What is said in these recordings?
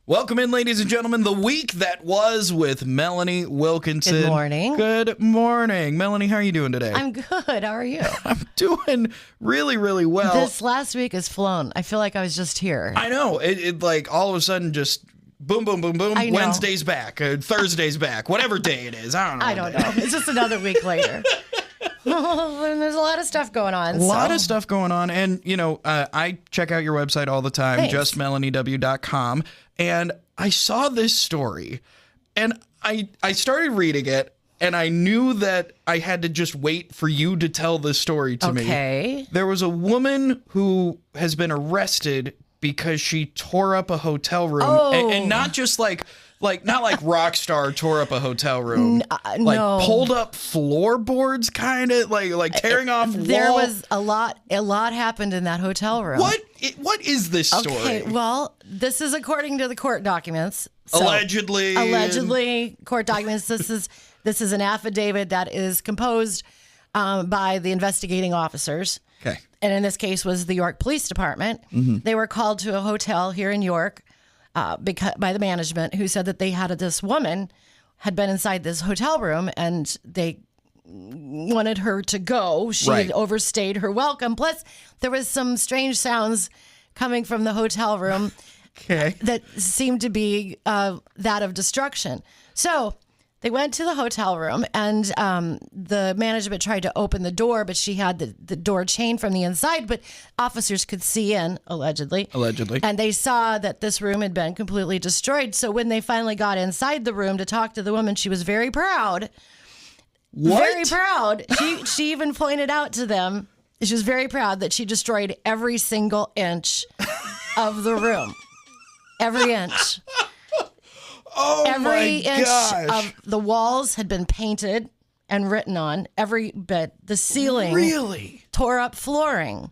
Welcome in, ladies and gentlemen, the week that was with Melanie Wilkinson. Good morning. Good morning. Melanie, how are you doing today? I'm good. How are you? I'm doing really, really well. This last week has flown. I feel like I was just here. I know. It like all of a sudden just boom, boom, boom, boom. I know. Wednesday's back. Thursday's back. Whatever day it is. I don't know. It's just another week later. And there's a lot of stuff going on. A lot of stuff going on. And, you know, I check out your website all the time, Thanks. justmelaniew.com. And I saw this story and I started reading it and I knew that I had to just wait for you to tell this story to me. Okay. There was a woman who has been arrested because she tore up a hotel room and not just like not like Rockstar tore up a hotel room, like no. pulled up floorboards, kind of like tearing off walls. There was a lot happened in that hotel room. What is this story? Okay, well, this is according to the court documents. So, allegedly, court documents. This is an affidavit that is composed by the investigating officers. Okay. And in this case was the York Police Department. Mm-hmm. They were called to a hotel here in York by the management, who said that they had this woman had been inside this hotel room and they wanted her to go. She had overstayed her welcome. Plus, there was some strange sounds coming from the hotel room that seemed to be that of destruction. So they went to the hotel room and the management tried to open the door, but she had the door chained from the inside, but officers could see in, allegedly. And they saw that this room had been completely destroyed. So when they finally got inside the room to talk to the woman, she was very proud. What? Very proud. She even pointed out to them, she was very proud that she destroyed every single inch of the room. Every inch. Every inch of the walls had been painted and written on. Every bit. The ceiling. Really? Tore up flooring.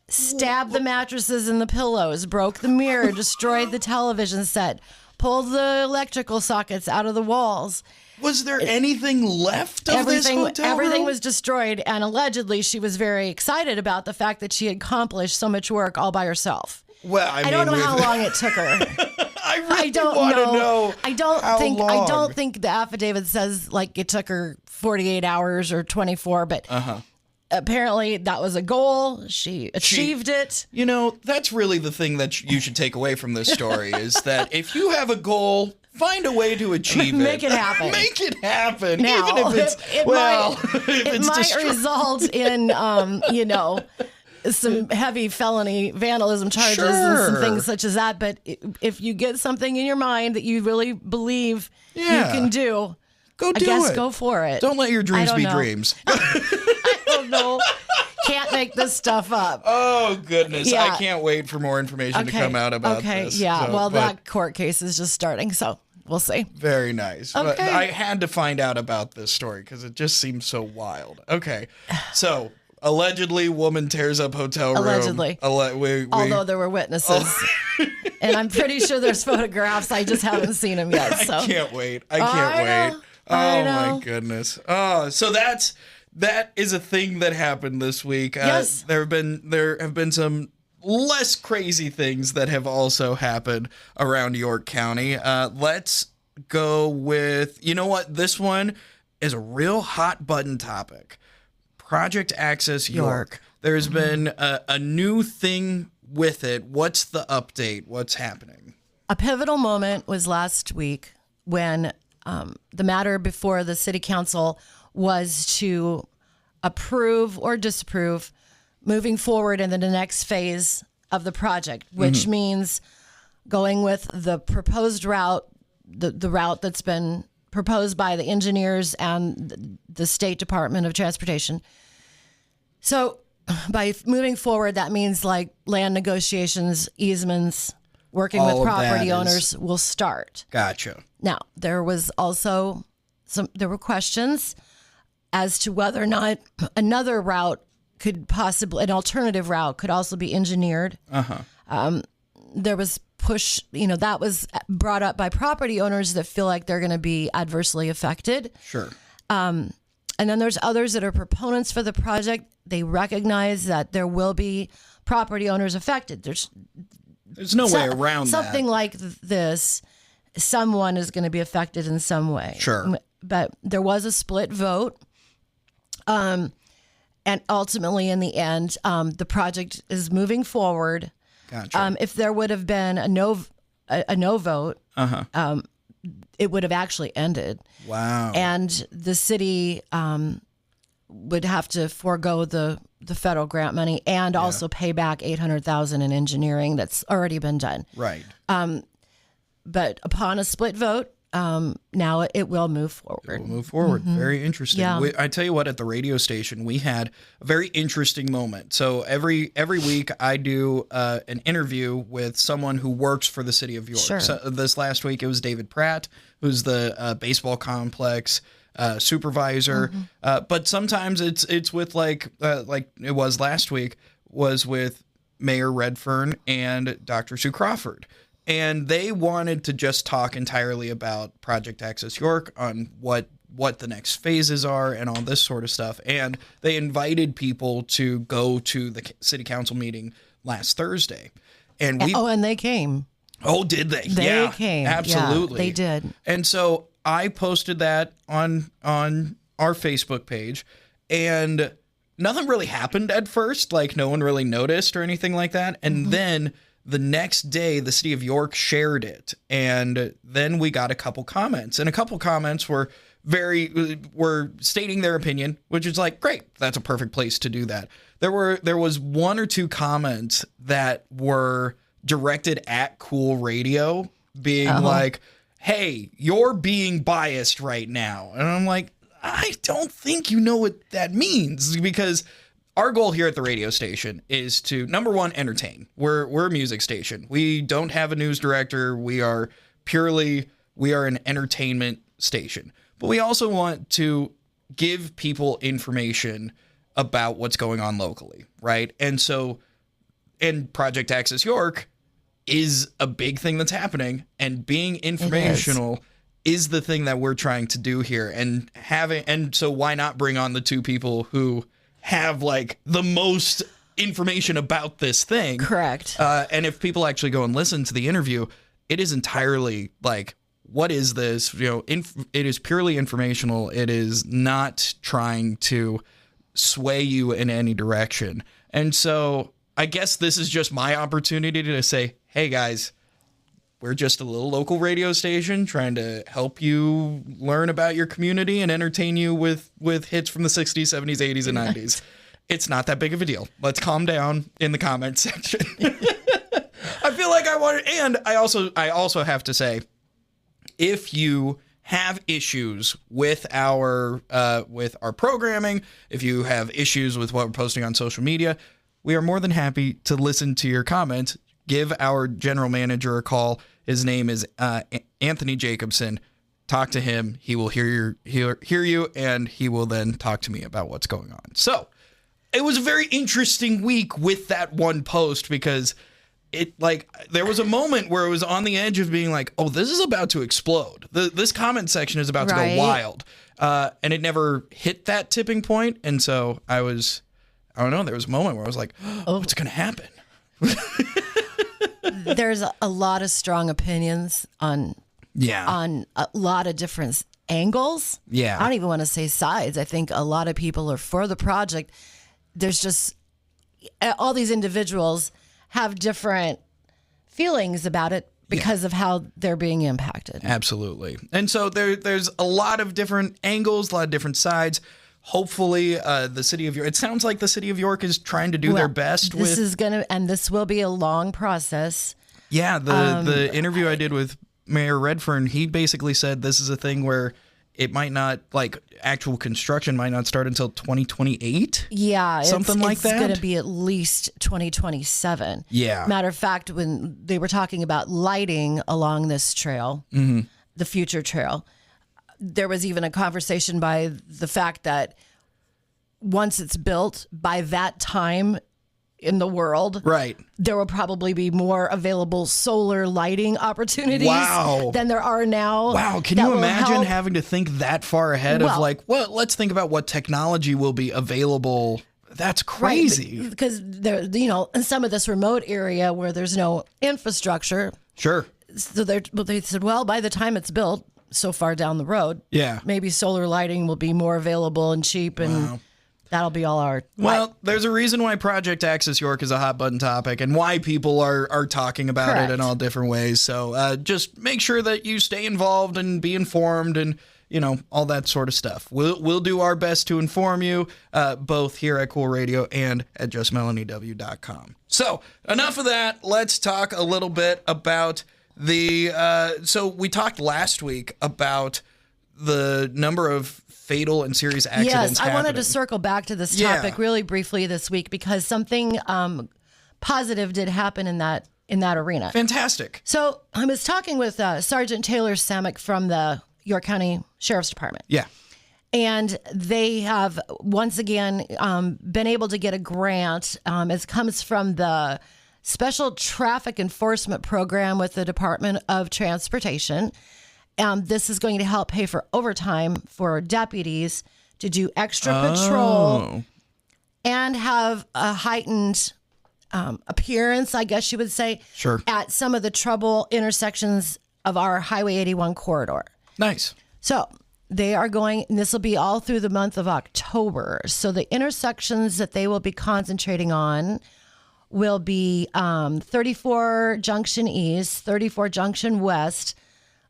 Stabbed the mattresses and the pillows. Broke the mirror. Destroyed the television set. Pulled the electrical sockets out of the walls. Was there anything left of this hotel room? Everything was destroyed, and allegedly she was very excited about the fact that she had accomplished so much work all by herself. Well, I don't know how long it took her. I don't want to know. I don't think the affidavit says like it took her 48 hours or 24, but apparently that was a goal. She achieved it. You know, that's really the thing that you should take away from this story is that if you have a goal, find a way to achieve it. Make it happen. Make it happen. Now, even if it's it might result in some heavy felony vandalism charges and some things such as that. But if you get something in your mind that you really believe you can do, go for it. Don't let your dreams be dreams. I don't know. Can't make this stuff up. Oh, goodness. Yeah. I can't wait for more information to come out about this. Yeah. So, that court case is just starting, so we'll see. Very nice. Okay. But I had to find out about this story because it just seems so wild. Okay. So, allegedly, woman tears up hotel room. Allegedly. Although there were witnesses. And I'm pretty sure there's photographs. I just haven't seen them yet. So. I can't wait. I can't wait. Oh, my goodness. Oh, so that is a thing that happened this week. Yes. There have been some less crazy things that have also happened around York County. Let's go with, you know what? This one is a real hot button topic. Project Access York. There's been a new thing with it. What's the update? What's happening? A pivotal moment was last week when the matter before the city council was to approve or disapprove moving forward into the next phase of the project, which means going with the proposed route, the route that's been proposed by the engineers and the State Department of Transportation. So by moving forward, that means like land negotiations, easements, working with property owners will start. Gotcha. Now, there was also there were questions as to whether or not another route could possibly, an alternative route could also be engineered. There was that was brought up by property owners that feel like they're going to be adversely affected. Sure. And then there's others that are proponents for the project. They recognize that there will be property owners affected. There's no way around something that. like this. Someone is going to be affected in some way. Sure. But there was a split vote. And ultimately, in the end, the project is moving forward. Gotcha. If there would have been a no vote, it would have actually ended. Wow. And the city would have to forego the federal grant money and also pay back $800,000 in engineering that's already been done. Right. But upon a split vote, now it will move forward. We'll move forward. Very interesting. Yeah. I tell you what, at the radio station, we had a very interesting moment. So every week I do an interview with someone who works for the city of York. Sure. So this last week it was David Pratt, who's the baseball complex supervisor. But sometimes it's with like it was last week, was with Mayor Redfern and Dr. Sue Crawford. And they wanted to just talk entirely about Project Access York, on what the next phases are and all this sort of stuff. And they invited people to go to the city council meeting last Thursday. And and they came. Oh, did they? They came. Absolutely. Yeah, they did. And so I posted that on our Facebook page, and nothing really happened at first. Like, no one really noticed or anything like that. And then the next day, the city of York shared it, and then we got a couple comments, and a couple comments were stating their opinion, which is like, great, that's a perfect place to do that. There was one or two comments that were directed at Cool Radio, being like, hey, you're being biased right now. And I'm like, I don't think you know what that means, because our goal here at the radio station is to, number one, entertain. We're a music station. We don't have a news director. We are an entertainment station. But we also want to give people information about what's going on locally, right? And so, and Project Access York is a big thing that's happening, and being informational is the thing that we're trying to do here. And so why not bring on the two people who have like the most information about this thing? Correct. And if people actually go and listen to the interview, it is entirely like, what is this? It is purely informational. It is not trying to sway you in any direction. And so I guess this is just my opportunity to say, hey guys, we're just a little local radio station trying to help you learn about your community and entertain you with hits from the 60s, 70s, 80s, and 90s. It's not that big of a deal. Let's calm down in the comments section. I feel like and I also have to say, if you have issues with our programming, if you have issues with what we're posting on social media, we are more than happy to listen to your comments. Give our general manager a call. His name is Anthony Jacobson. Talk to him. He will hear you, and he will then talk to me about what's going on. So it was a very interesting week with that one post, because there was a moment where it was on the edge of being like, oh, this is about to explode. This comment section is about to go wild. And it never hit that tipping point. And so I don't know, there was a moment where I was like, oh, what's going to happen? There's a lot of strong opinions on a lot of different angles. Yeah. I don't even want to say sides. I think a lot of people are for the project. There's just all these individuals have different feelings about it because of how they're being impacted. Absolutely. And so there's a lot of different angles, a lot of different sides. Hopefully, the city of York, it sounds like the city of York is trying to do their best. This will be a long process. Yeah. The interview I did with Mayor Redfern, he basically said this is a thing where it might not, like, actual construction might not start until 2028. Yeah. Something like that. It's going to be at least 2027. Yeah. Matter of fact, when they were talking about lighting along this trail, the future trail, there was even a conversation by the fact that once it's built, by that time in the world, right, there will probably be more available solar lighting opportunities than there are now. Wow, can you imagine having to think that far ahead of let's think about what technology will be available That's crazy. Because there, in some of this remote area where there's no infrastructure. Sure. So they said, well, by the time it's built so far down the road, maybe solar lighting will be more available and cheap, and that'll be all our. Well, there's a reason why Project Access York is a hot button topic and why people are talking about it in all different ways. So just make sure that you stay involved and be informed and, all that sort of stuff. We'll do our best to inform you, both here at Cool Radio and at JustMelanieW.com. So enough of that. Let's talk a little bit about so we talked last week about the number of fatal and serious accidents happening. I wanted to circle back to this topic really briefly this week because something positive did happen in that arena. Fantastic. So I was talking with Sergeant Taylor Samick from the York County Sheriff's Department. Yeah. And they have once again been able to get a grant. It comes from the Special Traffic Enforcement Program with the Department of Transportation. This is going to help pay for overtime for deputies to do extra patrol and have a heightened appearance, I guess you would say, at some of the trouble intersections of our Highway 81 corridor. Nice. So they are going, and this will be all through the month of October. So the intersections that they will be concentrating on will be 34 Junction East, 34 Junction West.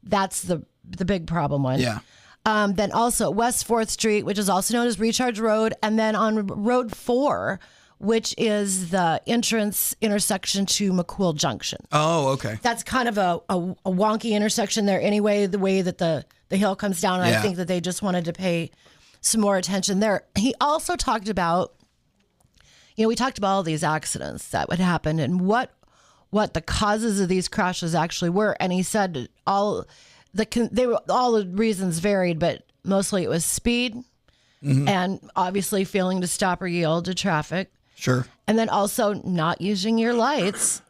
That's the big problem one. Yeah. Then also West 4th Street, which is also known as Recharge Road. And then on Road 4, which is the entrance intersection to McCool Junction. Oh, okay. That's kind of a wonky intersection there anyway, the way that the hill comes down. And I think that they just wanted to pay some more attention there. He also talked about, we talked about all these accidents that would happen and what the causes of these crashes actually were. And he said all the reasons varied, but mostly it was speed and obviously failing to stop or yield to traffic. Sure. And then also not using your lights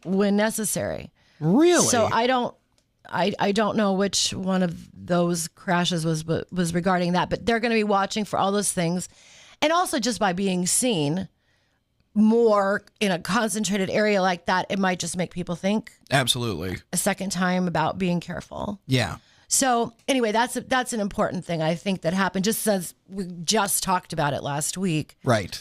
when necessary. Really? So I don't know which one of those crashes was regarding that, but they're going to be watching for all those things. And also just by being seen more in a concentrated area like that, it might just make people think absolutely a second time about being careful. Yeah. So anyway, that's an important thing I think that happened, just as we just talked about it last week. Right.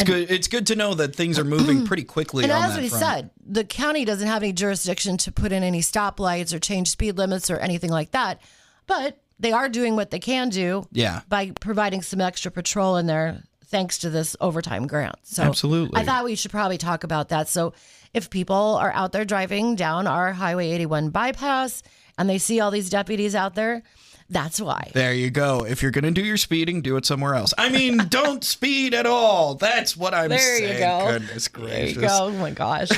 It's good to know that things are moving pretty quickly. And on that's that what he front. said. The county doesn't have any jurisdiction to put in any stoplights or change speed limits or anything like that, but they are doing what they can do. Yeah. By providing some extra patrol in there, thanks to this overtime grant. So absolutely. I thought we should probably talk about that. So if people are out there driving down our Highway 81 bypass and they see all these deputies out there, that's why. There you go. If you're going to do your speeding, do it somewhere else. I mean, don't speed at all. That's what I'm saying. There you go. Goodness gracious. There you go. Oh my gosh.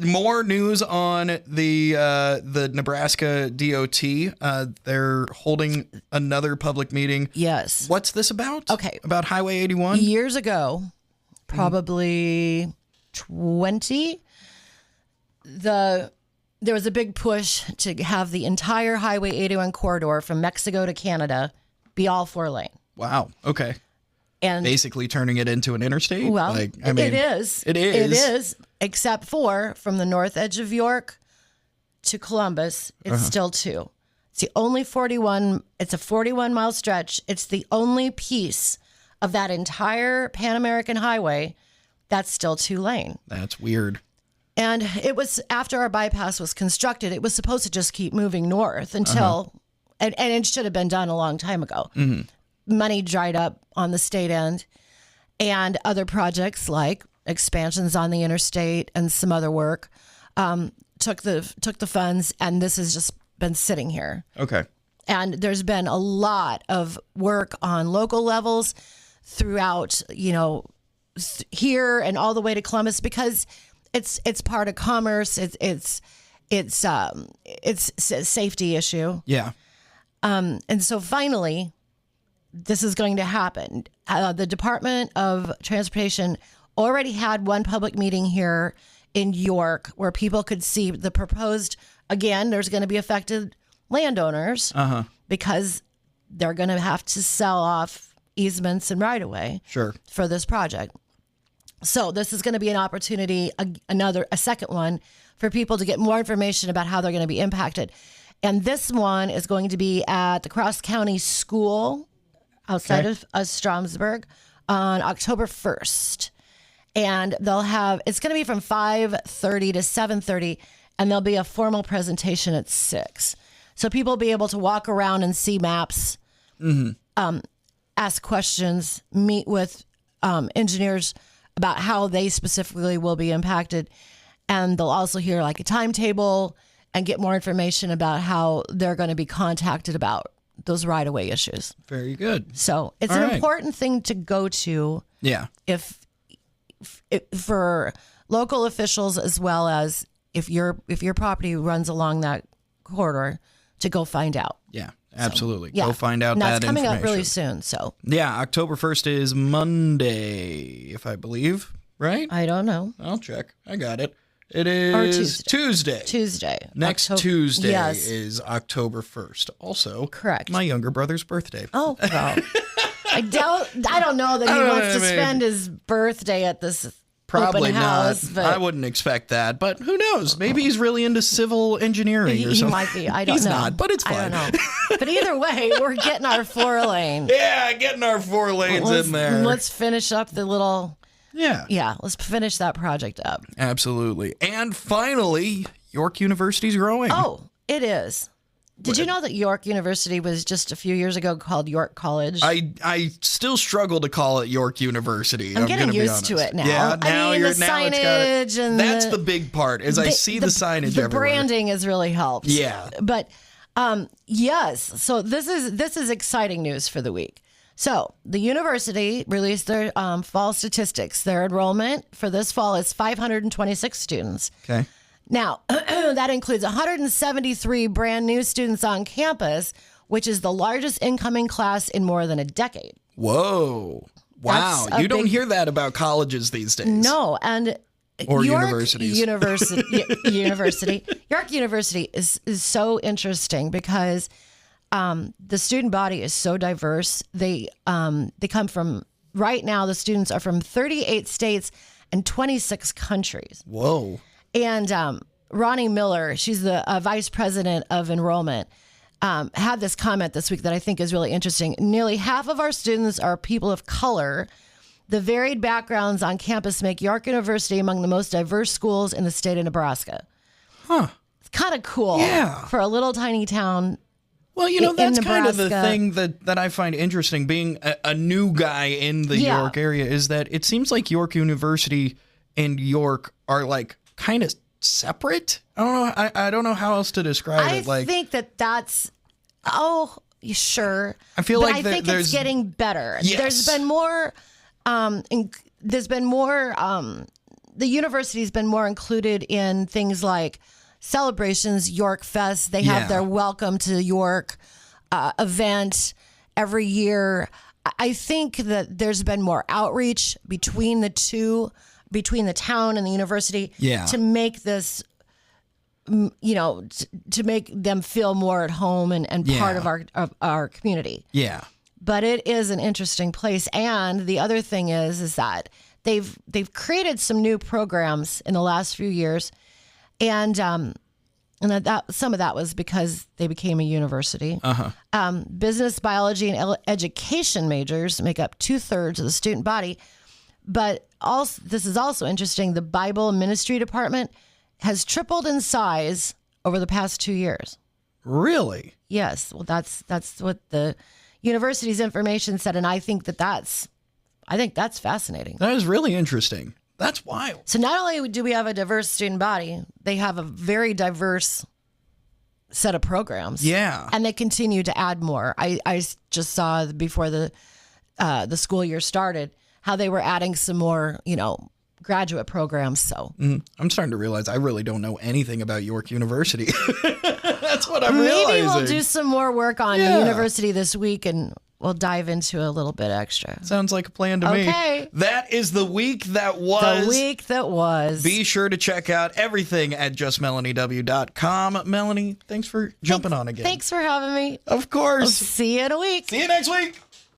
More news on the Nebraska DOT. They're holding another public meeting. Yes. What's this about? Okay. About Highway 81? Years ago, probably 20, there was a big push to have the entire Highway 81 corridor from Mexico to Canada be all 4-lane. Wow. Okay. And basically turning it into an interstate? Well, it is. It is. It is, except for from the north edge of York to Columbus, it's still 2. It's the only 41. It's a 41-mile stretch. It's the only piece of that entire Pan American Highway that's still 2-lane. That's weird. And it was after our bypass was constructed, it was supposed to just keep moving north until, and it should have been done a long time ago. Money dried up on the state end, and other projects like expansions on the interstate and some other work took the funds, and this has just been sitting here. Okay. And there's been a lot of work on local levels throughout, here and all the way to Columbus, because it's part of commerce. It's a safety issue. Yeah. And so finally, this is going to happen. The Department of Transportation already had one public meeting here in York where people could see the proposed, again, there's going to be affected landowners because they're going to have to sell off easements and right of way Sure. for this project. So this is going to be an opportunity, a second one, for people to get more information about how they're going to be impacted. And this one is going to be at the Cross County School outside of Stromsburg on October 1st. And it's going to be from 5:30 to 7:30, and there'll be a formal presentation at 6. So people will be able to walk around and see maps, ask questions, meet with engineers about how they specifically will be impacted. And they'll also hear like a timetable and get more information about how they're going to be contacted about those right-of-way issues. Very good. So it's All an right. important thing to go to Yeah. if for local officials, as well as if your property runs along that corridor, to go find out. Yeah. Absolutely. Yeah. Go find out and that that's coming information. up really soon. So Yeah, October 1st is Monday, if I believe, right? I don't know. I'll check. I got it. It is Tuesday. Tuesday. Next October- Tuesday Yes. is October 1st. Also, Correct. my younger brother's birthday. Oh, well. I don't know that he wants to spend his birthday at this Probably open house, not. but I wouldn't expect that, but who knows? Maybe he's really into civil engineering or he something. might be. I don't He's know. not, but it's fine. I don't know. But either way, we're getting our 4-lane. Yeah, getting our 4 lanes in there. Let's finish up the little. Yeah. Yeah, let's finish that project up. Absolutely. And finally, York University's growing. Oh, it is. Did you know that York University was just a few years ago called York College? I still struggle to call it York University. I'm getting gonna be used to honest. it now. Yeah, now I mean, you're the now it's got signage it. and That's the big part. Is I see the signage the everywhere. branding has really helped. Yeah. But yes, so this is exciting news for the week. So the university released their fall statistics. Their enrollment for this fall is 526 students. Okay. Now, that includes 173 brand new students on campus, which is the largest incoming class in more than a decade. Whoa. Wow. That's a You don't big- hear that about colleges these days. No, and Or York universities. York University is so interesting because the student body is so diverse. They come from, right now, the students are from 38 states and 26 countries. Whoa. And Ronnie Miller, she's the vice president of enrollment, had this comment this week that I think is really interesting. Nearly half of our students are people of color. The varied backgrounds on campus make York University among the most diverse schools in the state of Nebraska. Huh. It's kind of cool for a little tiny town. Well, you know, in that's kind of the Nebraska. thing that I find interesting being a new guy in the Yeah. York area is that it seems like York University and York are like kind of separate. I don't know how else to describe I it. Like, think that's, sure. I feel but like I think there's it's getting better. Yes. There's been more, the university's been more included in things like celebrations, York Fest. They have Yeah. their Welcome to York event every year. I think that there's been more outreach between the two, between the town and the university, Yeah. to make this, to make them feel more at home and part Yeah. of our community. yeah. But it is an interesting place. And the other thing is that they've created some new programs in the last few years, and that some of that was because they became a university. Business, biology, and education majors make up 2/3 of the student body. But also, this is also interesting. The Bible ministry department has tripled in size over the past 2 years. Really? Yes, well, that's what the university's information said, and I think that's fascinating. That is really interesting. That's wild. So not only do we have a diverse student body, they have a very diverse set of programs. Yeah. And they continue to add more. I just saw before the school year started how they were adding some more, graduate programs. So I'm starting to realize I really don't know anything about York University. That's what I'm realizing. maybe we'll do some more work on Yeah. university this week, and we'll dive into a little bit extra. Sounds like a plan to me. Okay. That is the week that was. The week that was. Be sure to check out everything at justmelaniew.com. Melanie, thanks for jumping on again. Thanks for having me. Of course. See you in a week. See you next week.